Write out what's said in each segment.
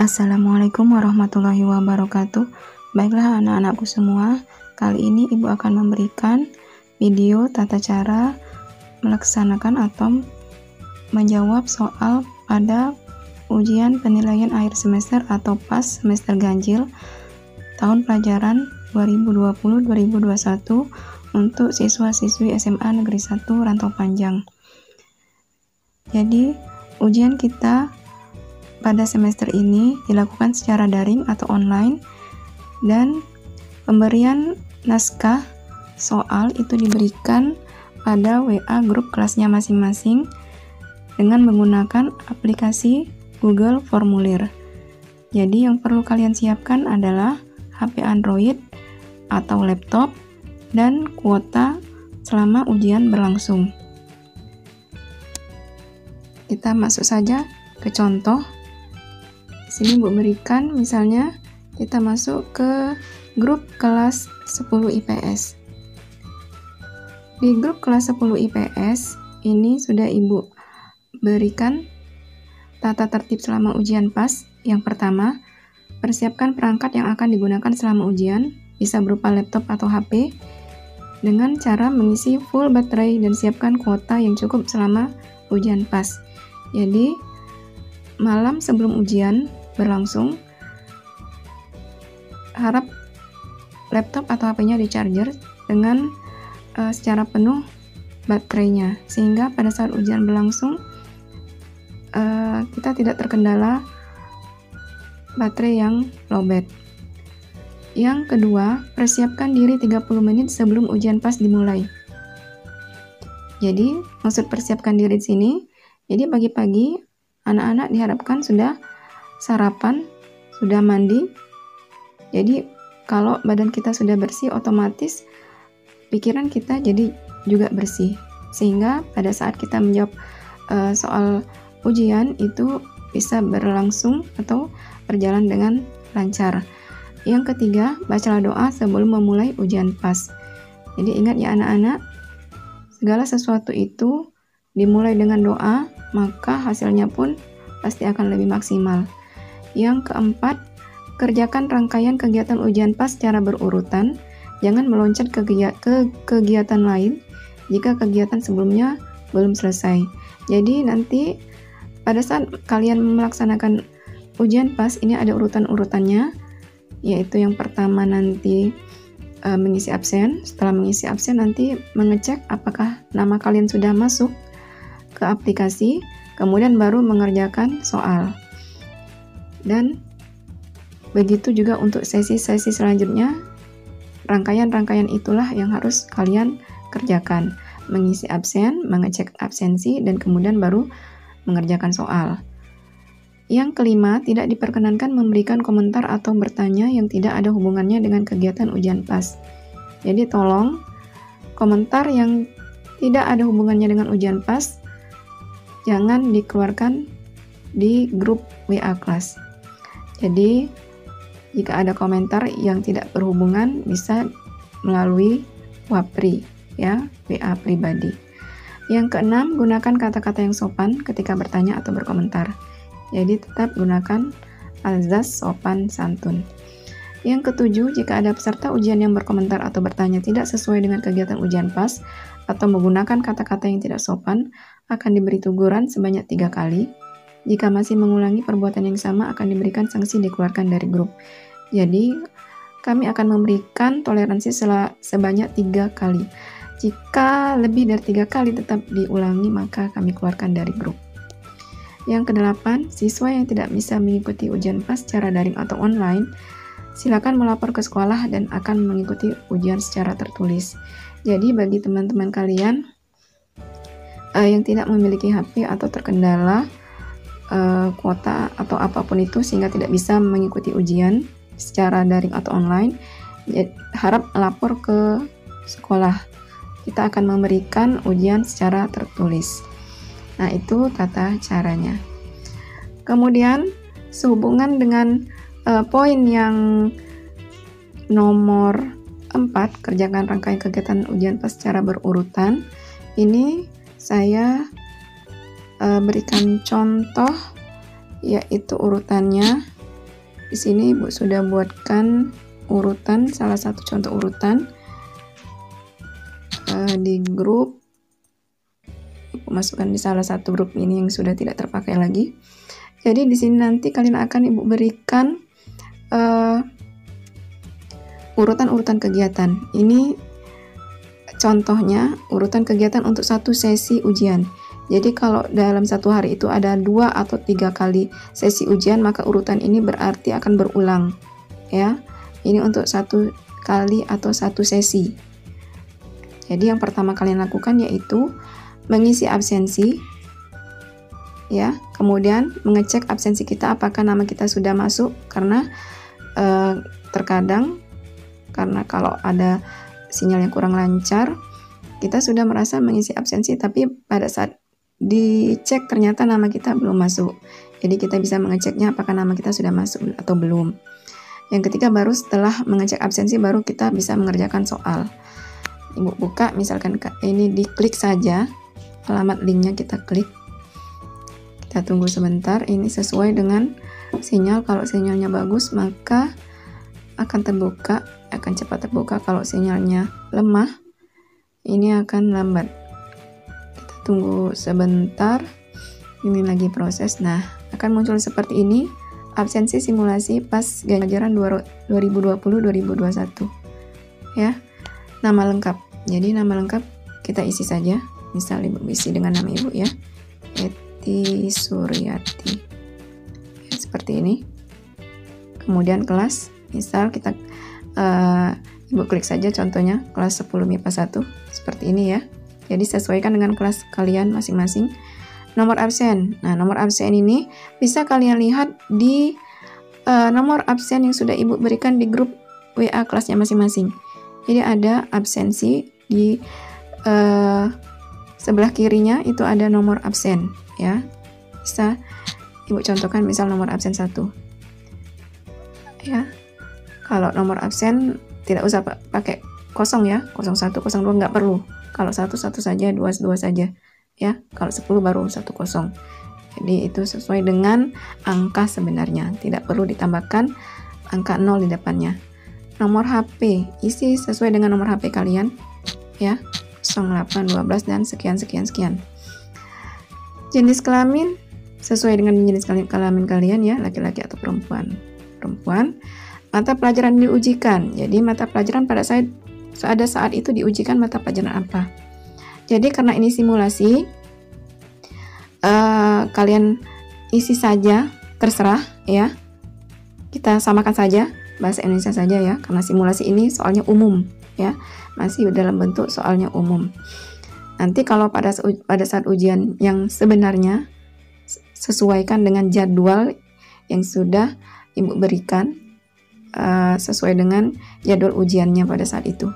Assalamualaikum warahmatullahi wabarakatuh. Baiklah anak-anakku semua, kali ini Ibu akan memberikan video tata cara melaksanakan atau menjawab soal pada ujian penilaian akhir semester atau PAS semester ganjil tahun pelajaran 2020-2021 untuk siswa-siswi SMA Negeri 1 Rantau Panjang. Jadi, ujian kita pada semester ini dilakukan secara daring atau online, dan pemberian naskah soal itu diberikan pada WA grup kelasnya masing-masing dengan menggunakan aplikasi Google Formulir. Jadi yang perlu kalian siapkan adalah HP Android atau laptop dan kuota selama ujian berlangsung. Kita masuk saja ke contoh. Di sini Bu berikan, misalnya kita masuk ke grup kelas 10 IPS. Di grup kelas 10 IPS ini sudah Ibu berikan tata tertib selama ujian PAS. Yang pertama, persiapkan perangkat yang akan digunakan selama ujian, bisa berupa laptop atau HP, dengan cara mengisi full baterai dan siapkan kuota yang cukup selama ujian PAS. Jadi, malam sebelum ujian berlangsung, harap laptop atau HP-nya di charger dengan secara penuh baterainya, sehingga pada saat ujian berlangsung kita tidak terkendala baterai yang lowbat. Yang kedua, persiapkan diri 30 menit sebelum ujian PAS dimulai. Jadi, maksud persiapkan diri di sini, jadi pagi-pagi anak-anak diharapkan sudah sarapan, sudah mandi. Jadi kalau badan kita sudah bersih, otomatis pikiran kita jadi juga bersih, sehingga pada saat kita menjawab soal ujian itu bisa berlangsung atau berjalan dengan lancar. Yang ketiga, bacalah doa sebelum memulai ujian PAS. Jadi ingat ya anak-anak, segala sesuatu itu dimulai dengan doa, maka hasilnya pun pasti akan lebih maksimal. Yang keempat, kerjakan rangkaian kegiatan ujian PAS secara berurutan. Jangan meloncat ke kegiatan lain jika kegiatan sebelumnya belum selesai. Jadi nanti pada saat kalian melaksanakan ujian PAS ini ada urutan-urutannya, yaitu yang pertama nanti mengisi absen. Setelah mengisi absen nanti mengecek apakah nama kalian sudah masuk ke aplikasi, kemudian baru mengerjakan soal. Dan begitu juga untuk sesi-sesi selanjutnya, rangkaian-rangkaian itulah yang harus kalian kerjakan. Mengisi absen, mengecek absensi, dan kemudian baru mengerjakan soal. Yang kelima, tidak diperkenankan memberikan komentar atau bertanya yang tidak ada hubungannya dengan kegiatan ujian PAS. Jadi tolong, komentar yang tidak ada hubungannya dengan ujian PAS jangan dikeluarkan di grup WA kelas. Jadi jika ada komentar yang tidak berhubungan bisa melalui WhatsApp ya, WA pribadi. Yang keenam, gunakan kata-kata yang sopan ketika bertanya atau berkomentar. Jadi tetap gunakan azas sopan santun. Yang ketujuh, jika ada peserta ujian yang berkomentar atau bertanya tidak sesuai dengan kegiatan ujian PAS atau menggunakan kata-kata yang tidak sopan, akan diberi teguran sebanyak 3 kali. Jika masih mengulangi perbuatan yang sama, akan diberikan sanksi dikeluarkan dari grup. Jadi, kami akan memberikan toleransi sebanyak 3 kali. Jika lebih dari 3 kali tetap diulangi, maka kami keluarkan dari grup. Yang kedelapan, siswa yang tidak bisa mengikuti ujian PAS secara daring atau online, silakan melapor ke sekolah dan akan mengikuti ujian secara tertulis. Jadi, bagi teman-teman kalian yang tidak memiliki HP atau terkendala kuota atau apapun itu sehingga tidak bisa mengikuti ujian secara daring atau online, harap lapor ke sekolah. Kita akan memberikan ujian secara tertulis. Nah, itu tata caranya. Kemudian sehubungan dengan poin yang nomor 4, kerjakan rangkaian kegiatan ujian PAS secara berurutan. Ini saya berikan contoh, yaitu urutannya Di sini Ibu sudah buatkan urutan, salah satu contoh urutan di grup. Ibu masukkan di salah satu grup ini yang sudah tidak terpakai lagi. Jadi di sini nanti kalian akan Ibu berikan urutan-urutan kegiatan. Ini contohnya urutan kegiatan untuk satu sesi ujian. Jadi kalau dalam satu hari itu ada 2 atau 3 kali sesi ujian, maka urutan ini berarti akan berulang, ya. Ini untuk satu kali atau satu sesi. Jadi yang pertama kalian lakukan yaitu mengisi absensi, ya. Kemudian mengecek absensi kita apakah nama kita sudah masuk, karena terkadang karena kalau ada sinyal yang kurang lancar, kita sudah merasa mengisi absensi, tapi pada saat dicek ternyata nama kita belum masuk. Jadi kita bisa mengeceknya apakah nama kita sudah masuk atau belum. Yang ketiga, baru setelah mengecek absensi baru kita bisa mengerjakan soal. Ibu buka, misalkan ini diklik saja, alamat linknya kita klik. Kita tunggu sebentar, ini sesuai dengan sinyal. Kalau sinyalnya bagus maka akan terbuka, akan cepat terbuka. Kalau sinyalnya lemah, ini akan lambat. Tunggu sebentar, ini lagi proses. Nah, akan muncul seperti ini, absensi simulasi pas ganjaran 2020-2021, ya. Nama lengkap, jadi nama lengkap kita isi saja, misal Ibu isi dengan nama Ibu, ya, Eti Suryati, ya, seperti ini. Kemudian kelas, misal kita Ibu klik saja contohnya kelas 10 MIPA 1, seperti ini, ya. Jadi sesuaikan dengan kelas kalian masing-masing. Nomor absen. Nah, nomor absen ini bisa kalian lihat di nomor absen yang sudah Ibu berikan di grup WA kelasnya masing-masing. Jadi ada absensi di sebelah kirinya itu ada nomor absen, ya. Bisa Ibu contohkan misal nomor absen 1. Ya. Kalau nomor absen tidak usah pakai kosong, ya. 01, 02 nggak perlu. Kalau 1 saja, 2 saja, ya. Kalau 10 baru 10. Jadi itu sesuai dengan angka sebenarnya, tidak perlu ditambahkan angka 0 di depannya. Nomor HP isi sesuai dengan nomor HP kalian, ya. 08, 12 dan sekian. Jenis kelamin sesuai dengan jenis kelamin kalian, ya, laki-laki atau perempuan. Mata pelajaran diujikan. Jadi mata pelajaran pada saat itu diujikan mata pelajaran apa. Jadi karena ini simulasi, kalian isi saja, terserah, ya. Kita samakan saja bahasa Indonesia saja, ya, karena simulasi ini soalnya umum, ya, masih dalam bentuk soalnya umum. Nanti kalau pada saat ujian yang sebenarnya, sesuaikan dengan jadwal yang sudah Ibu berikan, sesuai dengan jadwal ujiannya pada saat itu.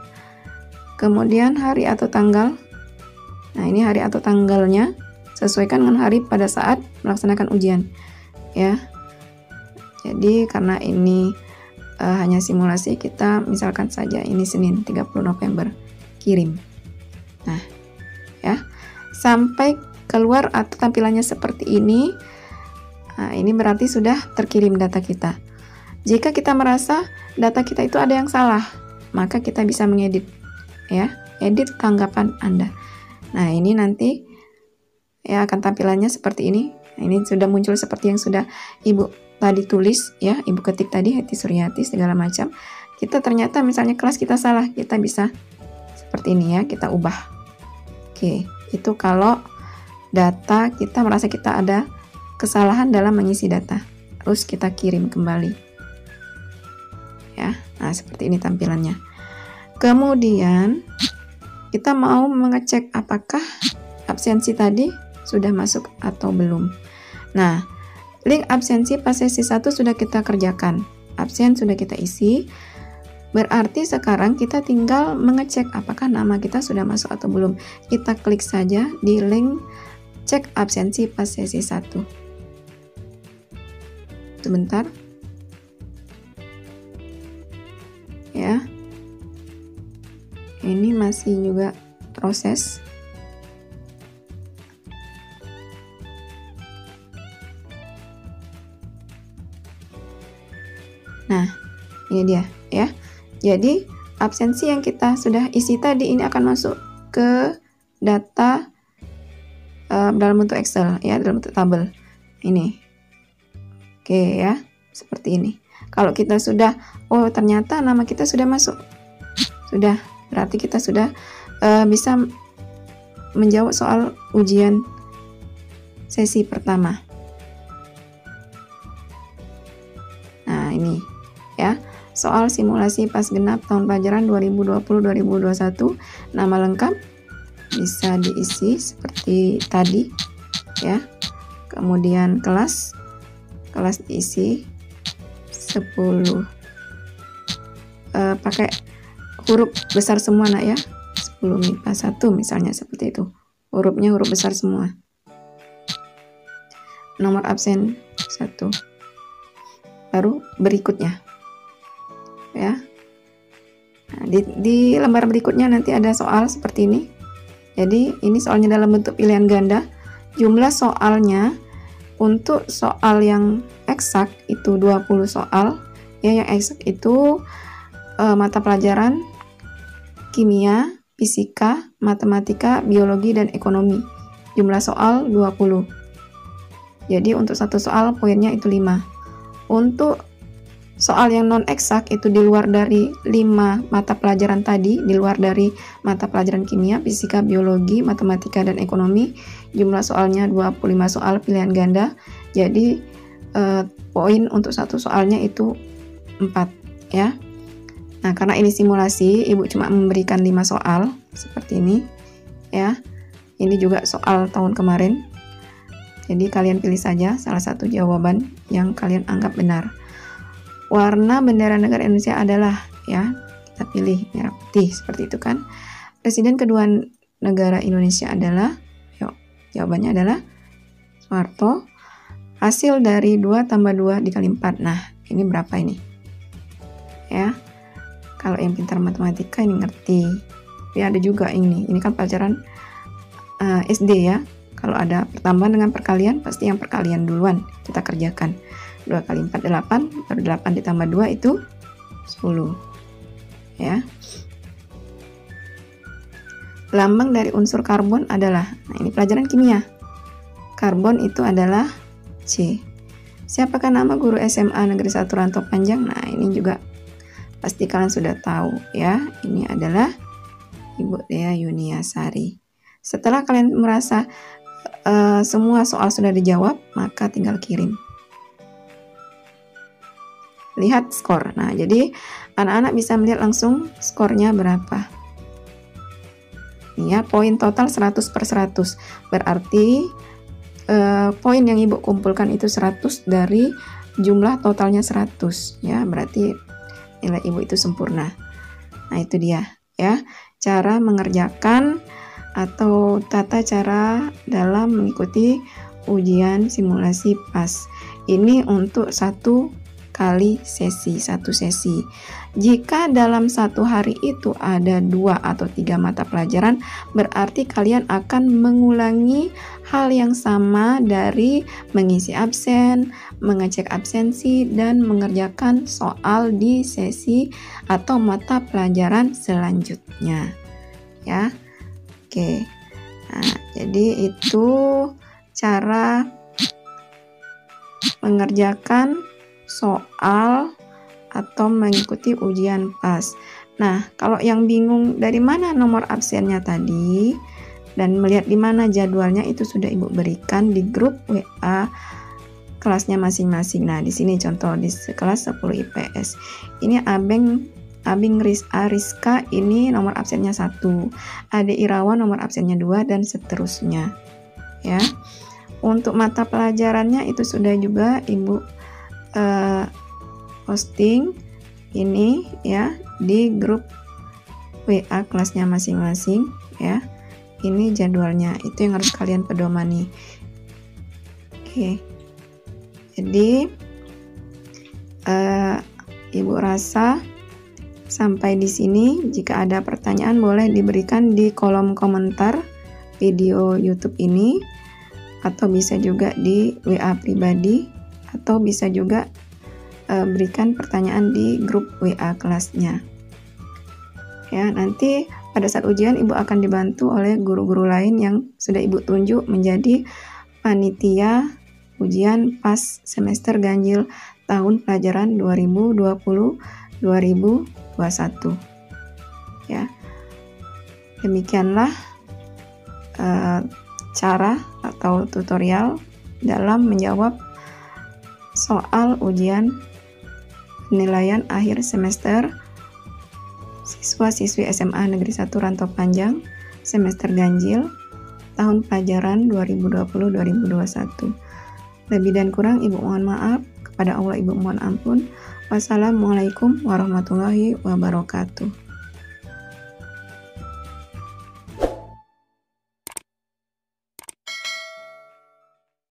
Kemudian hari atau tanggal. Nah, ini hari atau tanggalnya sesuaikan dengan hari pada saat melaksanakan ujian, ya. Jadi karena ini hanya simulasi, kita misalkan saja ini Senin 30 November, kirim. Nah, ya, sampai keluar atau tampilannya seperti ini. Nah, ini berarti sudah terkirim data kita. Jika kita merasa data kita itu ada yang salah, maka kita bisa mengedit, ya, edit tanggapan Anda. Nah, ini nanti, ya, akan tampilannya seperti ini. Nah, ini sudah muncul seperti yang sudah Ibu tadi tulis, ya, Ibu ketik tadi, Eti Suryati, segala macam. Kita ternyata misalnya kelas kita salah, kita bisa seperti ini, ya, kita ubah. Oke, itu kalau data kita merasa kita ada kesalahan dalam mengisi data, terus kita kirim kembali, ya. Nah, seperti ini tampilannya. Kemudian kita mau mengecek apakah absensi tadi sudah masuk atau belum. Nah, link absensi pas sesi 1 sudah kita kerjakan, absen sudah kita isi. Berarti sekarang kita tinggal mengecek apakah nama kita sudah masuk atau belum. Kita klik saja di link cek absensi pas sesi 1. Sebentar, ya, ini masih juga proses. Nah, ini dia ya. Jadi absensi yang kita sudah isi tadi ini akan masuk ke data dalam bentuk Excel ya, dalam bentuk tabel ini. Oke ya, seperti ini. Kalau kita sudah, oh ternyata nama kita sudah masuk, sudah, berarti kita sudah bisa menjawab soal ujian sesi pertama. Nah ini ya, soal simulasi pas genap tahun pelajaran 2020-2021, nama lengkap bisa diisi seperti tadi ya. Kemudian kelas diisi 10, pakai huruf besar semua nak ya, 10 MIPA 1 misalnya, seperti itu, hurufnya huruf besar semua. Nomor absen 1, baru berikutnya ya. Nah, di lembar berikutnya nanti ada soal seperti ini. Jadi ini soalnya dalam bentuk pilihan ganda. Jumlah soalnya untuk soal yang eksak itu 20 soal ya. Yang eksak itu mata pelajaran kimia, fisika, matematika, biologi, dan ekonomi. Jumlah soal 20. Jadi untuk satu soal poinnya itu 5. Untuk soal yang non eksak itu di luar dari 5 mata pelajaran tadi, di luar dari mata pelajaran kimia, fisika, biologi, matematika, dan ekonomi, jumlah soalnya 25 soal pilihan ganda. Jadi poin untuk satu soalnya itu 4 ya. Nah, karena ini simulasi, Ibu cuma memberikan 5 soal seperti ini ya. Ini juga soal tahun kemarin. Jadi kalian pilih saja salah satu jawaban yang kalian anggap benar. Warna bendera negara Indonesia adalah ya, kita pilih merah putih seperti itu kan. Presiden kedua negara Indonesia adalah, yuk, jawabannya adalah Soeharto. Hasil dari 2 tambah 2 dikali 4. Nah, ini berapa ini? Ya. Kalau yang pintar matematika ini ngerti. Tapi ada juga ini kan pelajaran SD ya. Kalau ada pertambahan dengan perkalian, pasti yang perkalian duluan kita kerjakan. 2 kali 4 8, baru 8 ditambah 2 itu 10 ya. Lambang dari unsur karbon adalah, nah ini pelajaran kimia, karbon itu adalah C. Siapakah nama guru SMA Negeri 1 Rantau Panjang? Nah ini juga pasti kalian sudah tahu ya, ini adalah Ibu Dea Yuniasari. Setelah kalian merasa semua soal sudah dijawab, maka tinggal kirim. Lihat skor. Nah, jadi anak-anak bisa melihat langsung skornya berapa. Ya, poin total 100/100. Berarti poin yang Ibu kumpulkan itu 100 dari jumlah totalnya 100 ya. Berarti nilai Ibu itu sempurna. Nah, itu dia ya, cara mengerjakan atau tata cara dalam mengikuti ujian simulasi PAS. Ini untuk satu kali sesi, satu sesi. Jika dalam satu hari itu ada 2 atau 3 mata pelajaran, berarti kalian akan mengulangi hal yang sama dari mengisi absen, mengecek absensi, dan mengerjakan soal di sesi atau mata pelajaran selanjutnya ya. Oke. Nah, jadi itu cara mengerjakan soal atau mengikuti ujian PAS. Nah, kalau yang bingung dari mana nomor absennya tadi dan melihat di mana jadwalnya, itu sudah Ibu berikan di grup WA kelasnya masing-masing. Nah, di sini contoh di kelas 10 IPS. Ini Abing Rizka ini nomor absennya 1. Ade Irawan nomor absennya 2 dan seterusnya. Ya. Untuk mata pelajarannya itu sudah juga Ibu posting ini ya di grup WA kelasnya masing-masing ya. Ini jadwalnya, itu yang harus kalian pedomani. Oke. Jadi Ibu rasa sampai di sini. Jika ada pertanyaan boleh diberikan di kolom komentar video YouTube ini, atau bisa juga di WA pribadi, atau bisa juga berikan pertanyaan di grup WA kelasnya. Ya, nanti pada saat ujian Ibu akan dibantu oleh guru-guru lain yang sudah Ibu tunjuk menjadi panitia ujian pas semester ganjil tahun pelajaran 2020-2021. Ya. Demikianlah cara atau tutorial dalam menjawab soal ujian penilaian akhir semester siswa-siswi SMA Negeri 1 Rantau Panjang semester ganjil tahun pelajaran 2020-2021. Lebih dan kurang Ibu mohon maaf, kepada Allah Ibu mohon ampun. Wassalamualaikum warahmatullahi wabarakatuh.